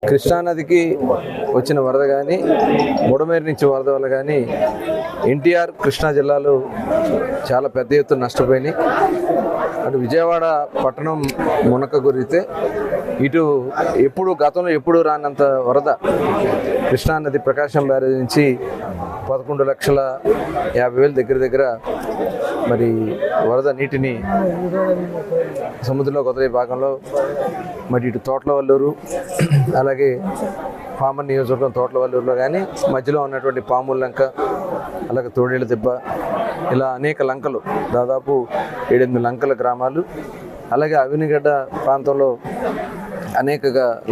కృష్ణానదికి వచ్చిన వరద కానీ బుడమేరు నుంచి వరద వల్ల కానీ ఎన్టీఆర్ కృష్ణా జిల్లాలో చాలా పెద్ద ఎత్తున నష్టపోయినాయి. అటు విజయవాడ పట్టణం మునక గురితే ఇటు గతంలో ఎప్పుడు రానంత వరద కృష్ణానది ప్రకాశం బ్యారేజ్ నుంచి 11,50,000 దగ్గర మరి వరద నీటిని సముద్రంలో కొద్ది భాగంలో మరి ఇటు తోట్లవల్లూరు అలాగే పామర్ నియోజకవర్గం తోట్లవల్లూరులో కానీ మధ్యలో ఉన్నటువంటి పాముల లంక అలాగే తోడేళ్ళ దెబ్బ ఇలా అనేక లంకలు దాదాపు 7-8 లంకల గ్రామాలు అలాగే అవినిగడ్డ ప్రాంతంలో అనేక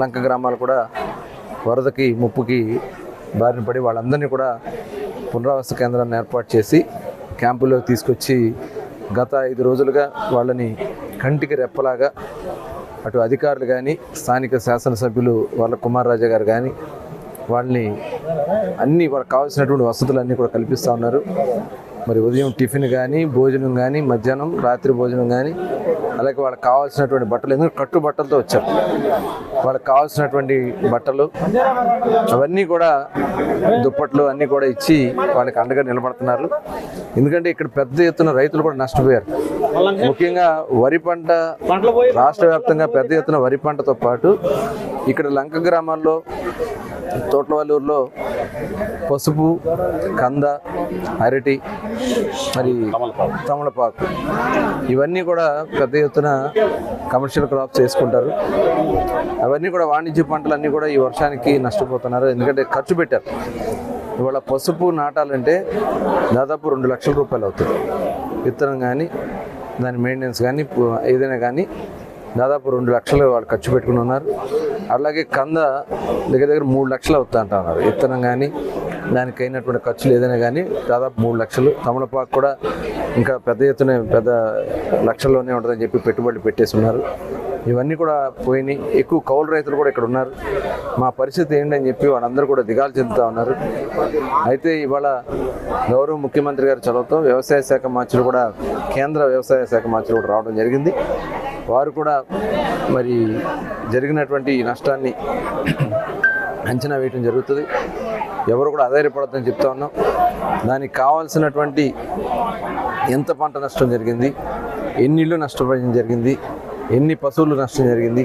లంక గ్రామాలు కూడా వరదకి ముప్పుకి బారిన పడి వాళ్ళందరినీ కూడా పునరావాస కేంద్రాన్ని ఏర్పాటు చేసి క్యాంపులోకి తీసుకొచ్చి గత 5 రోజులుగా వాళ్ళని కంటికి రెప్పలాగా అటు అధికారులు కానీ స్థానిక శాసనసభ్యులు వాళ్ళ కుమార్ రాజా గారు కానీ వాళ్ళని వాళ్ళకి కావాల్సినటువంటి వసతులన్నీ కూడా కల్పిస్తూ ఉన్నారు. మరి ఉదయం టిఫిన్ కానీ భోజనం కానీ మధ్యాహ్నం రాత్రి భోజనం కానీ అలాగే వాళ్ళకి కావాల్సినటువంటి బట్టలు, ఎందుకంటే కట్టు బట్టలతో వచ్చారు, వాళ్ళకి కావాల్సినటువంటి బట్టలు అవన్నీ కూడా దుప్పట్లు అన్నీ కూడా ఇచ్చి వాళ్ళకి అండగా నిలబడుతున్నారు. ఎందుకంటే ఇక్కడ పెద్ద ఎత్తున రైతులు కూడా నష్టపోయారు. ముఖ్యంగా వరి పంట రాష్ట్ర వ్యాప్తంగా పెద్ద ఎత్తున వరి పంటతో పాటు ఇక్కడ లంక గ్రామాల్లో తోట్లవల్లూరులో పసుపు, కంద, అరటి, మరి తమలపాకు ఇవన్నీ కూడా పెద్ద ఎత్తున కమర్షియల్ క్రాప్స్ వేసుకుంటారు. అవన్నీ కూడా వాణిజ్య పంటలన్నీ కూడా ఈ వర్షానికి నష్టపోతున్నారు. ఎందుకంటే ఖర్చు పెట్టారు. ఇవాళ పసుపు నాటాలంటే దాదాపు 2 లక్షల రూపాయలు అవుతుంది. విత్తనం కానీ దాని మెయింటెనెన్స్ కానీ ఏదైనా కానీ దాదాపు 2 లక్షలు వాళ్ళు ఖర్చు పెట్టుకుని ఉన్నారు. అలాగే కంద దగ్గర 3 లక్షలు అవుతా అంటున్నారు. విత్తనం కానీ దానికి అయినటువంటి ఖర్చులు ఏదైనా కానీ దాదాపు 3 లక్షలు. తమలపాకు కూడా ఇంకా పెద్ద ఎత్తున పెద్ద లక్షల్లోనే ఉంటుందని చెప్పి పెట్టుబడులు పెట్టేసి ఉన్నారు. ఇవన్నీ కూడా పోయినాయి. ఎక్కువ కౌలు రైతులు కూడా ఇక్కడ ఉన్నారు. మా పరిస్థితి ఏంటని చెప్పి వాళ్ళందరూ కూడా దిగాలు చెందుతూ ఉన్నారు. అయితే ఇవాళ గౌరవ ముఖ్యమంత్రి గారి చొరవతో వ్యవసాయ శాఖ మంత్రులు కూడా కేంద్ర వ్యవసాయ శాఖ మంత్రులు కూడా రావడం జరిగింది. వారు కూడా మరి జరిగినటువంటి ఈ నష్టాన్ని అంచనా వేయటం జరుగుతుంది. ఎవరు కూడా ఆధారపడద్దని చెప్తా ఉన్నాం. దానికి కావాల్సినటువంటి ఎంత పంట నష్టం జరిగింది, ఎన్ని ఇళ్ళు నష్టపోయడం జరిగింది, ఎన్ని పశువులు నష్టం జరిగింది,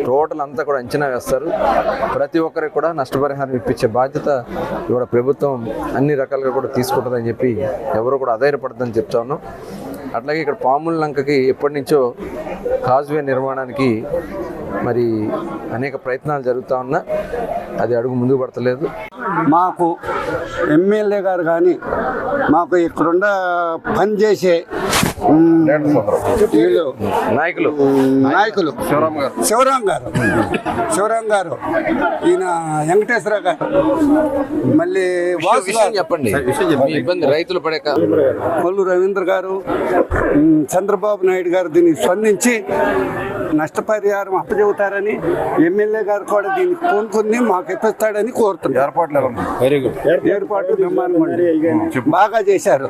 టోటల్ అంతా కూడా అంచనా వేస్తారు. ప్రతి ఒక్కరికి కూడా నష్టపరిహారం ఇప్పించే బాధ్యత ఇవాళ ప్రభుత్వం అన్ని రకాలుగా కూడా తీసుకుంటుందని చెప్పి ఎవరు కూడా ఆధారపడద్దని చెప్తా ఉన్నాం. అట్లాగే ఇక్కడ పాముల లంకకి ఎప్పటి నుంచో కాజ్వే నిర్మాణానికి మరి అనేక ప్రయత్నాలు జరుగుతూ ఉన్నా అది అడుగు ముందుకు పడతలేదు. మాకు ఎమ్మెల్యే గారు కానీ మాకు ఇక్కడున్న పనిచేసే నాయకులు శివరాం గారు ఈయన వెంకటేశ్వర గారు మళ్ళీ చెప్పండి ఇబ్బంది రైతులు పడే కొల్లు రవీంద్ర గారు చంద్రబాబు నాయుడు గారు దీన్ని స్పందించి నష్టపరిహారం అప్పచెబుతారని ఎమ్మెల్యే గారు కూడా దీన్ని కొనుక్కుని మాకు ఇప్పిస్తాడని కోరుతున్నారు. ఏర్పాట్లు నిర్మాణం బాగా చేశారు.